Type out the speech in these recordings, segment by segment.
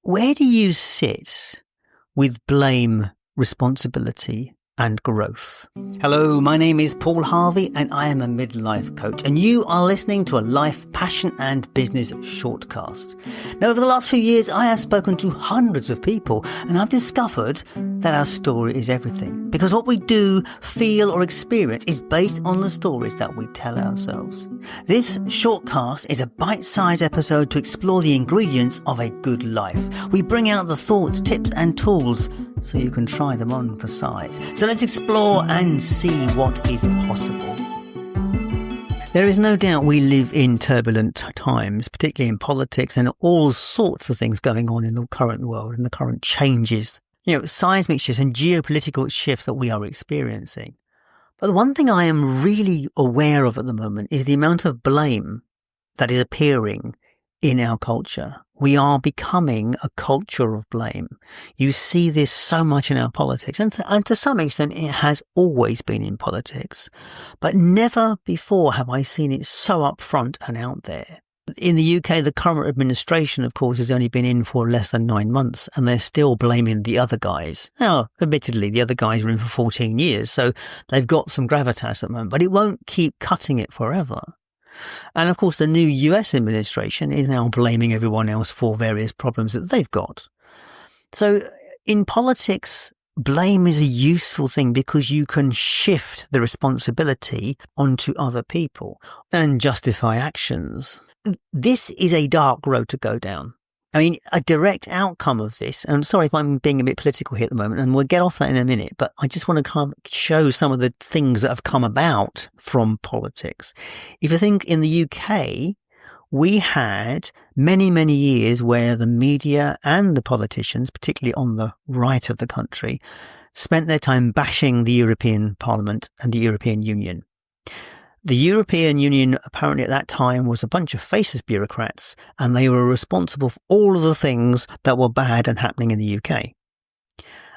where do you sit with blame, responsibility, and growth? Hello, my name is Paul Harvey and I am a midlife coach, and you are listening to a life, passion and business shortcast. Now, over the last few years, I have spoken to hundreds of people and I've discovered that our story is everything, because what we do, feel or experience is based on the stories that we tell ourselves. This shortcast is a bite-sized episode to explore the ingredients of a good life. We bring out the thoughts, tips and tools so you can try them on for size. So let's explore and see what is possible. There is no doubt we live in turbulent times, particularly in politics and all sorts of things going on in the current world and the current changes, seismic shifts and geopolitical shifts that we are experiencing. But the one thing I am really aware of at the moment is the amount of blame that is appearing in our culture. We are becoming a culture of blame. You see this so much in our politics, and to some extent it has always been in politics. But never before have I seen it so upfront and out there. In the UK, the current administration, of course, has only been in for less than 9 months, and they're still blaming the other guys. Now, admittedly, the other guys were in for 14 years, so they've got some gravitas at the moment, but it won't keep cutting it forever. And of course, the new US administration is now blaming everyone else for various problems that they've got. So in politics, blame is a useful thing because you can shift the responsibility onto other people and justify actions. This is a dark road to go down. I mean, a direct outcome of this, and I'm sorry if I'm being a bit political here at the moment, and we'll get off that in a minute, but I just want to show some of the things that have come about from politics. If you think in the UK, we had many, many years where the media and the politicians, particularly on the right of the country, spent their time bashing the European Parliament and the European Union. The European Union apparently at that time was a bunch of faceless bureaucrats, and they were responsible for all of the things that were bad and happening in the UK.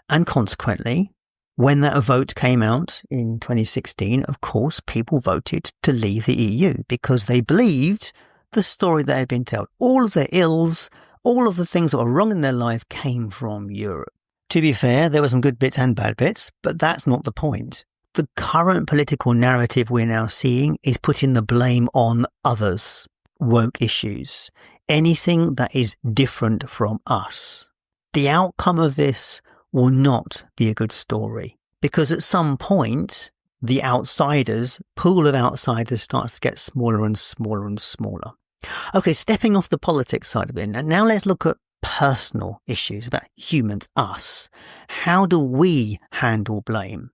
And consequently, when that vote came out in 2016, of course, people voted to leave the EU because they believed the story that had been told. All of their ills, all of the things that were wrong in their life came from Europe. To be fair, there were some good bits and bad bits, but that's not the point. The current political narrative we're now seeing is putting the blame on others, woke issues, anything that is different from us. The outcome of this will not be a good story, because at some point, the pool of outsiders starts to get smaller and smaller and smaller. Okay, stepping off the politics side of it, and now let's look at personal issues about humans, us. How do we handle blame?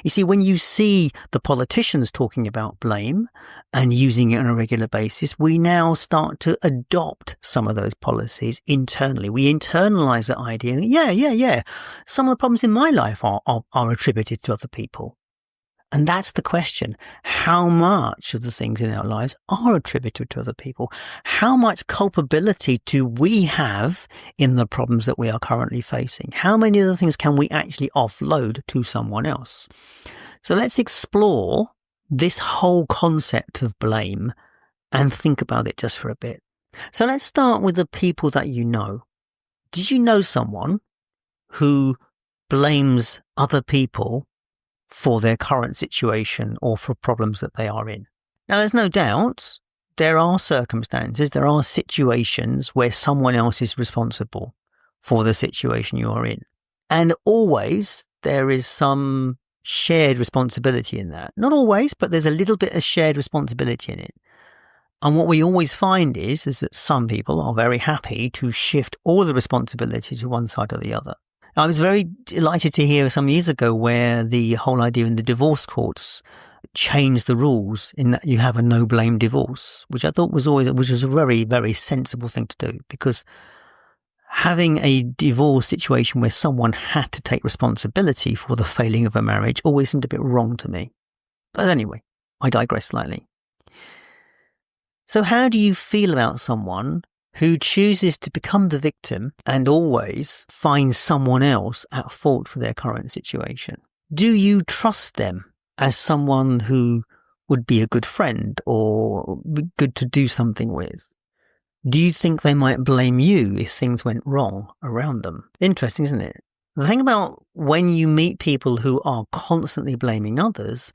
You see, when you see the politicians talking about blame and using it on a regular basis, we now start to adopt some of those policies internally. We internalize that idea. Yeah. Some of the problems in my life are attributed to other people. And that's the question. How much of the things in our lives are attributed to other people? How much culpability do we have in the problems that we are currently facing? How many of the things can we actually offload to someone else? So let's explore this whole concept of blame and think about it just for a bit. So let's start with the people that you know. Did you know someone who blames other people for their current situation or for problems that they are in? Now, there's no doubt there are circumstances, there are situations where someone else is responsible for the situation you are in. And always there is some shared responsibility in that. Not always, but there's a little bit of shared responsibility in it. And what we always find is that some people are very happy to shift all the responsibility to one side or the other. I was very delighted to hear some years ago where the whole idea in the divorce courts changed the rules in that you have a no-blame divorce, which I thought was a very, very sensible thing to do, because having a divorce situation where someone had to take responsibility for the failing of a marriage always seemed a bit wrong to me. But anyway, I digress slightly. So how do you feel about someone who chooses to become the victim and always finds someone else at fault for their current situation? Do you trust them as someone who would be a good friend or good to do something with? do you think they might blame you if things went wrong around them? Interesting, isn't it? The thing about when you meet people who are constantly blaming others,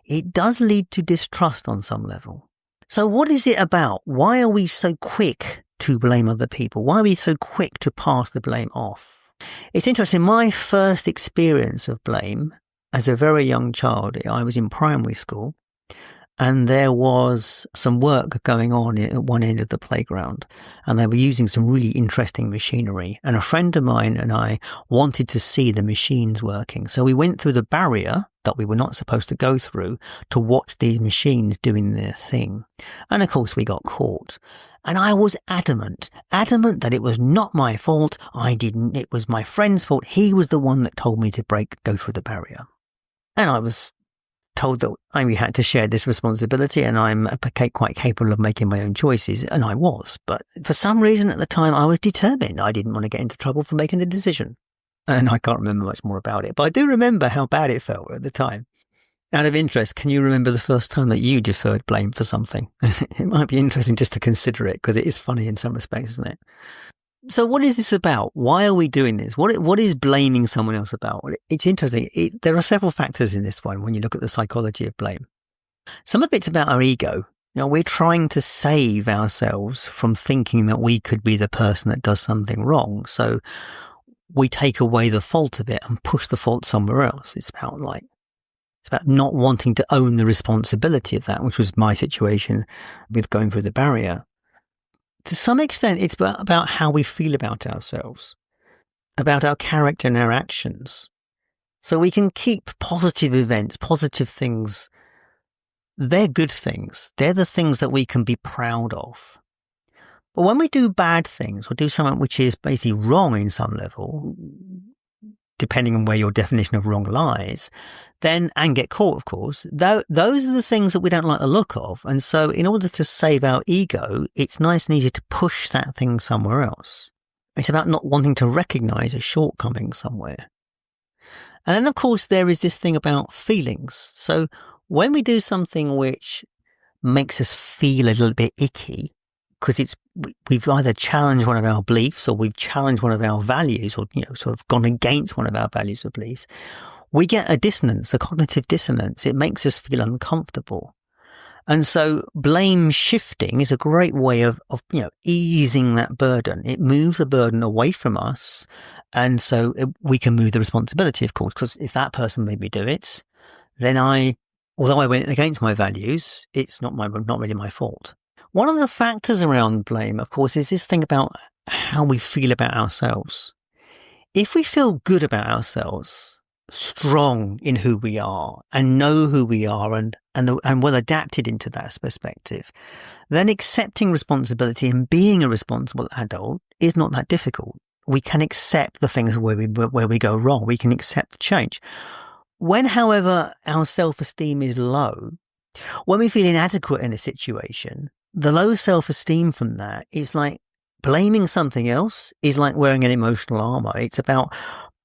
it does lead to distrust on some level. So what is it about? Why are we so quick to blame other people? Why are we so quick to pass the blame off? It's interesting. My first experience of blame as a very young child, I was in primary school, and there was some work going on at one end of the playground, and they were using some really interesting machinery. And a friend of mine and I wanted to see the machines working. So we went through the barrier that we were not supposed to go through to watch these machines doing their thing. And of course we got caught. And I was adamant that it was not my fault. It was my friend's fault. He was the one that told me to go through the barrier. And I was told that I had to share this responsibility, and I'm quite capable of making my own choices, and I was. But for some reason at the time, I was determined. I didn't want to get into trouble for making the decision. And I can't remember much more about it, but I do remember how bad it felt at the time. Out of interest, can you remember the first time that you deferred blame for something? It might be interesting just to consider it, because it is funny in some respects, isn't it? So what is this about? Why are we doing this? What is blaming someone else about? Well, it's interesting. There are several factors in this one when you look at the psychology of blame. Some of it's about our ego. We're trying to save ourselves from thinking that we could be the person that does something wrong. So we take away the fault of it and push the fault somewhere else. It's about not wanting to own the responsibility of that, which was my situation with going through the barrier. To some extent, it's about how we feel about ourselves, about our character and our actions. So we can keep positive events, positive things. They're good things. They're the things that we can be proud of. But when we do bad things or do something which is basically wrong in some level, depending on where your definition of wrong lies, and get caught, of course, those are the things that we don't like the look of. And so in order to save our ego, it's nice and easy to push that thing somewhere else. It's about not wanting to recognize a shortcoming somewhere. And then, of course, there is this thing about feelings. So when we do something which makes us feel a little bit icky, because we've either challenged one of our beliefs or we've challenged one of our values, or sort of gone against one of our values or beliefs, we get a dissonance, a cognitive dissonance. It makes us feel uncomfortable. And so blame shifting is a great way of easing that burden. It moves the burden away from us. And so we can move the responsibility, of course, because if that person made me do it, then although I went against my values, it's not really my fault. One of the factors around blame, of course, is this thing about how we feel about ourselves. If we feel good about ourselves, strong in who we are and know who we are and well adapted into that perspective, then accepting responsibility and being a responsible adult is not that difficult. We can accept the things where we go wrong. We can accept change. When, however, our self-esteem is low, when we feel inadequate in a situation, the low self-esteem from that is like blaming something else is like wearing an emotional armor. It's about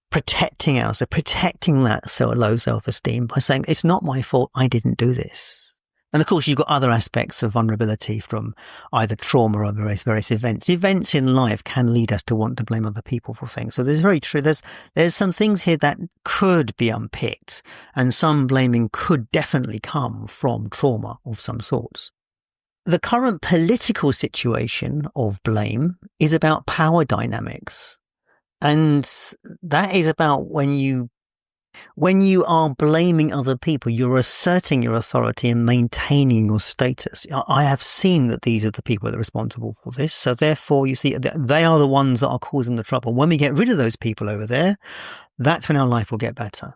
protecting ourselves, protecting that low self-esteem by saying, it's not my fault, I didn't do this. And of course, you've got other aspects of vulnerability from either trauma or various events. Events in life can lead us to want to blame other people for things. So there's very true. There's some things here that could be unpicked, and some blaming could definitely come from trauma of some sorts. The current political situation of blame is about power dynamics. And that is about when you are blaming other people, you're asserting your authority and maintaining your status. I have seen that these are the people that are responsible for this. So therefore, you see, they are the ones that are causing the trouble. When we get rid of those people over there, that's when our life will get better.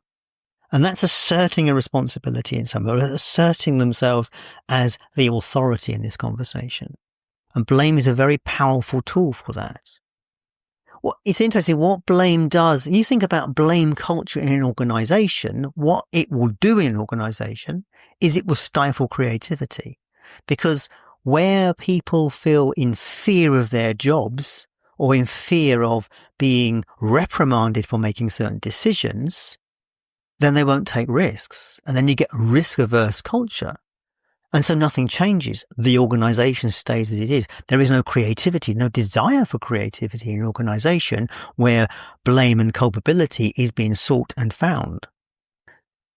And that's asserting a responsibility in some way, asserting themselves as the authority in this conversation. And blame is a very powerful tool for that. Well, it's interesting what blame does. You think about blame culture in an organization, what it will do in an organization is it will stifle creativity. Because where people feel in fear of their jobs or in fear of being reprimanded for making certain decisions, then they won't take risks. And then you get a risk-averse culture. And so nothing changes. The organization stays as it is. There is no creativity, no desire for creativity in an organization where blame and culpability is being sought and found.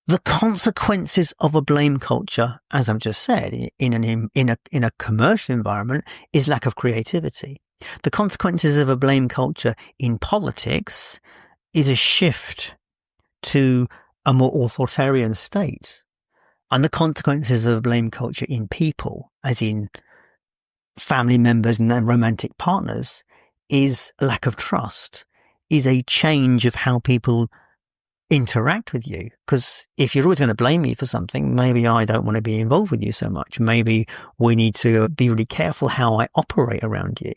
The consequences of a blame culture, as I've just said, in a commercial environment, is lack of creativity. The consequences of a blame culture in politics is a shift to a more authoritarian state. And the consequences of a blame culture in people, as in family members and then romantic partners, is a lack of trust, is a change of how people interact with you. Because if you're always going to blame me for something, maybe I don't want to be involved with you so much. Maybe we need to be really careful how I operate around you.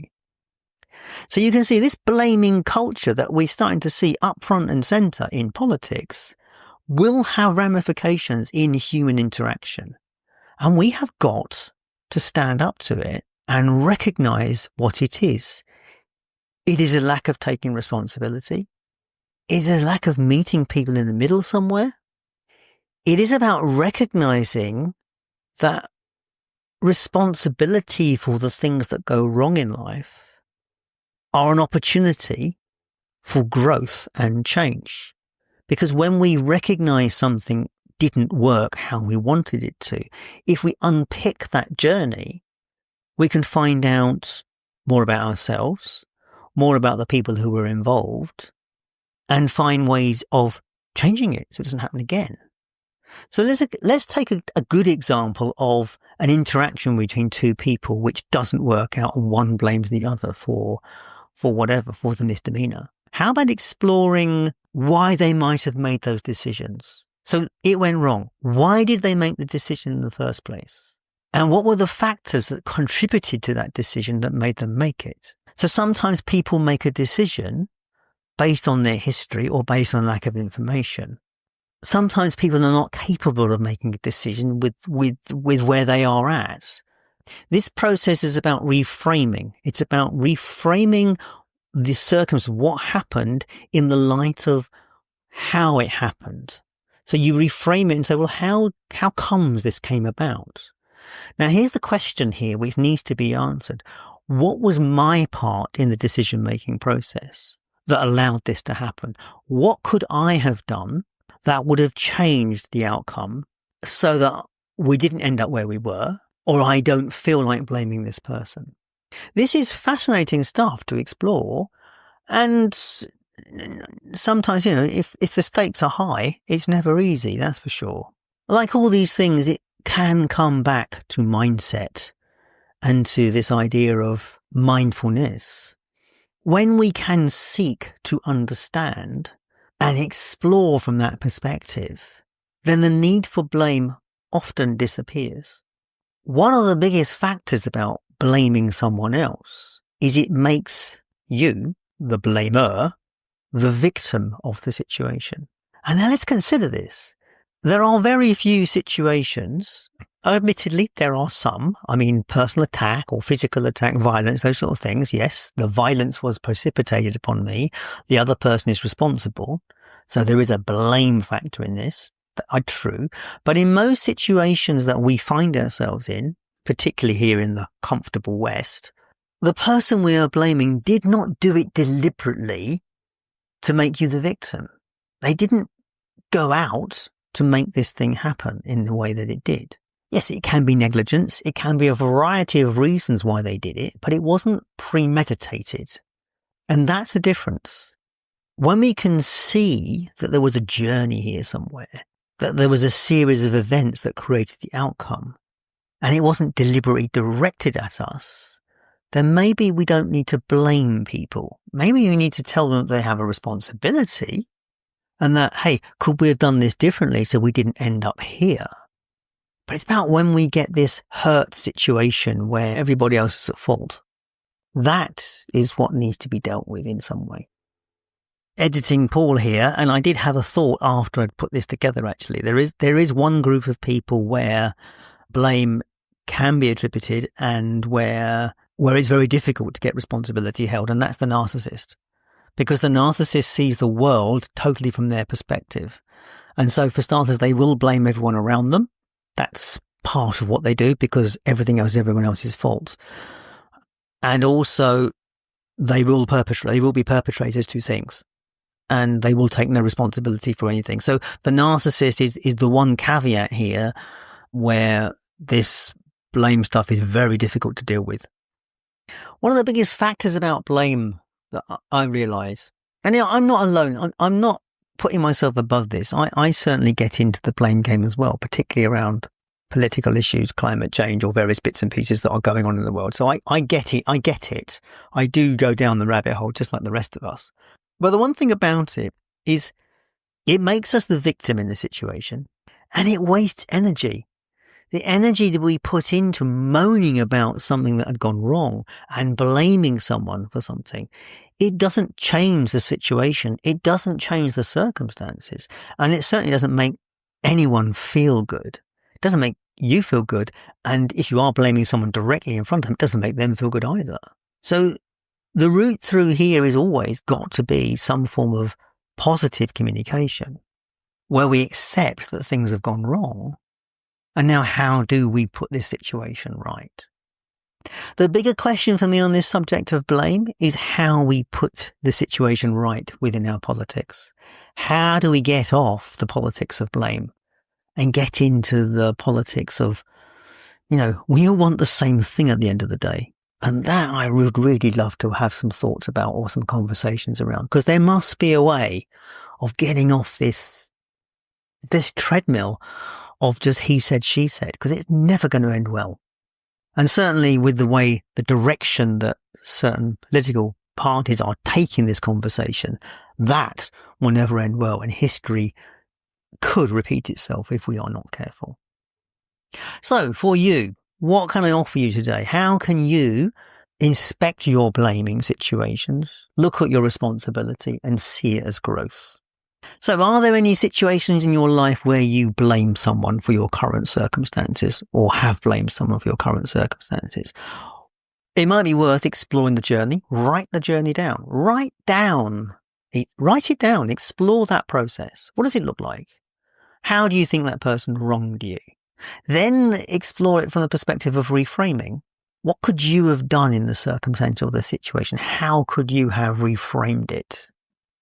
So you can see this blaming culture that we're starting to see up front and center in politics will have ramifications in human interaction. And we have got to stand up to it and recognize what it is. It is a lack of taking responsibility. It is a lack of meeting people in the middle somewhere. It is about recognizing that responsibility for the things that go wrong in life are an opportunity for growth and change. Because when we recognize something didn't work how we wanted it to, if we unpick that journey, we can find out more about ourselves, more about the people who were involved, and find ways of changing it so it doesn't happen again. So let's take a good example of an interaction between two people which doesn't work out and one blames the other for the misdemeanor. How about exploring why they might have made those decisions? So it went wrong. Why did they make the decision in the first place? And what were the factors that contributed to that decision that made them make it? So sometimes people make a decision based on their history or based on lack of information. Sometimes people are not capable of making a decision with where they are at. This process is about reframing. It's about reframing the circumstance, what happened in the light of how it happened. So you reframe it and say, well, how comes this came about? Now, here's the question here which needs to be answered. What was my part in the decision-making process that allowed this to happen? What could I have done that would have changed the outcome so that we didn't end up where we were, or I don't feel like blaming this person? This is fascinating stuff to explore, and sometimes, if the stakes are high, it's never easy, that's for sure. Like all these things, it can come back to mindset and to this idea of mindfulness. When we can seek to understand and explore from that perspective, then the need for blame often disappears. One of the biggest factors about blaming someone else is it makes you, the blamer, the victim of the situation. And now let's consider this. There are very few situations, admittedly there are some, personal attack or physical attack, violence, those sort of things. Yes, the violence was precipitated upon me. The other person is responsible. So there is a blame factor in this. True. But in most situations that we find ourselves in, particularly here in the comfortable West, the person we are blaming did not do it deliberately to make you the victim. They didn't go out to make this thing happen in the way that it did. Yes, it can be negligence. It can be a variety of reasons why they did it, but it wasn't premeditated. And that's the difference. When we can see that there was a journey here somewhere, that there was a series of events that created the outcome, and it wasn't deliberately directed at us, then maybe we don't need to blame people. Maybe we need to tell them that they have a responsibility and that, hey, could we have done this differently so we didn't end up here? But it's about when we get this hurt situation where everybody else is at fault. That is what needs to be dealt with in some way. Editing Paul here, and I did have a thought after I'd put this together actually. There is one group of people where blame can be attributed and where it's very difficult to get responsibility held, and that's the narcissist. Because the narcissist sees the world totally from their perspective. And so for starters, they will blame everyone around them. That's part of what they do because everything else is everyone else's fault. And also they will be perpetrators to things, and they will take no responsibility for anything. So the narcissist is the one caveat here where this blame stuff is very difficult to deal with. One of the biggest factors about blame that I realize, and I'm not alone, I'm not putting myself above this. I certainly get into the blame game as well, particularly around political issues, climate change, or various bits and pieces that are going on in the world. So I get it. I do go down the rabbit hole just like the rest of us. But the one thing about it is it makes us the victim in the situation, and it wastes energy. The energy that we put into moaning about something that had gone wrong and blaming someone for something, it doesn't change the situation. It doesn't change the circumstances. And it certainly doesn't make anyone feel good. It doesn't make you feel good. And if you are blaming someone directly in front of them, it doesn't make them feel good either. So the route through here is always got to be some form of positive communication where we accept that things have gone wrong. And now how do we put this situation right? The bigger question for me on this subject of blame is how we put the situation right within our politics. How do we get off the politics of blame and get into the politics of, we all want the same thing at the end of the day. And that I would really love to have some thoughts about or some conversations around, because there must be a way of getting off this treadmill of just he said, she said, because it's never going to end well. And certainly with the direction that certain political parties are taking this conversation, that will never end well. And history could repeat itself if we are not careful. So for you, what can I offer you today? How can you inspect your blaming situations, look at your responsibility and see it as growth? So are there any situations in your life where you blame someone for your current circumstances or have blamed someone for your current circumstances? It might be worth exploring the journey. Write the journey down. Write it down. Explore that process. What does it look like? How do you think that person wronged you? Then explore it from the perspective of reframing. What could you have done in the circumstance or the situation? How could you have reframed it?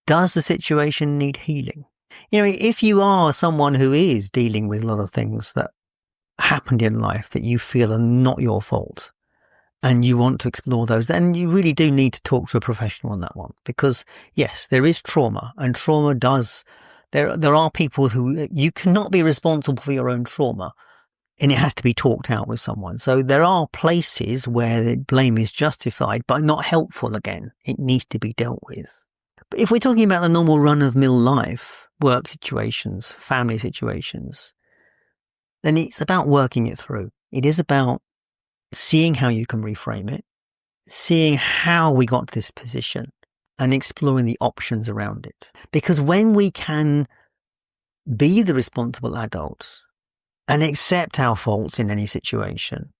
Does the situation need healing? If you are someone who is dealing with a lot of things that happened in life that you feel are not your fault and you want to explore those, then you really do need to talk to a professional on that one. Because yes, there is trauma, and trauma there are people who you cannot be responsible for your own trauma, and it has to be talked out with someone. So there are places where the blame is justified, but not helpful again. It needs to be dealt with. But if we're talking about the normal run-of-mill life, work situations, family situations, then it's about working it through. It is about seeing how you can reframe it, seeing how we got to this position, and exploring the options around it. Because when we can be the responsible adults and accept our faults in any situation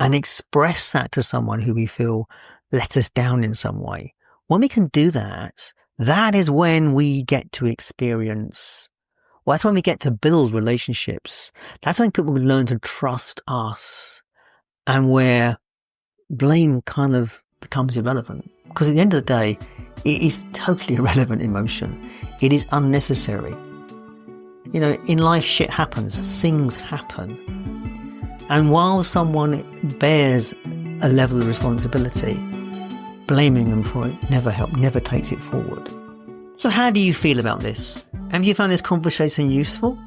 and express that to someone who we feel let us down in some way, when we can do that, that is when we get to experience, that's when we get to build relationships. That's when people learn to trust us, and where blame kind of becomes irrelevant. Because at the end of the day, it is totally irrelevant emotion. It is unnecessary. In life shit happens, things happen. And while someone bears a level of responsibility, blaming them for it never takes it forward. So how do you feel about this? Have you found this conversation useful?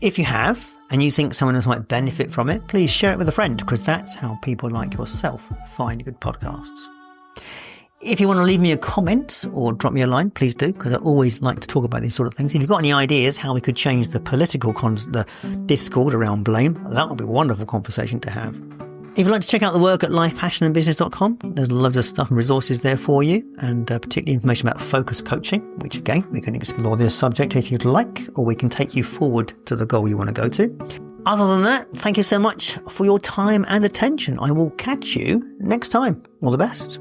If you have, and you think someone else might benefit from it, please share it with a friend, because that's how people like yourself find good podcasts. If you want to leave me a comment or drop me a line, please do, because I always like to talk about these sort of things. If you've got any ideas how we could change the political the discord around blame, that would be a wonderful conversation to have. If you'd like to check out the work at lifepassionandbusiness.com, there's loads of stuff and resources there for you, and particularly information about focus coaching, which again, we can explore this subject if you'd like, or we can take you forward to the goal you want to go to. Other than that, thank you so much for your time and attention. I will catch you next time. All the best.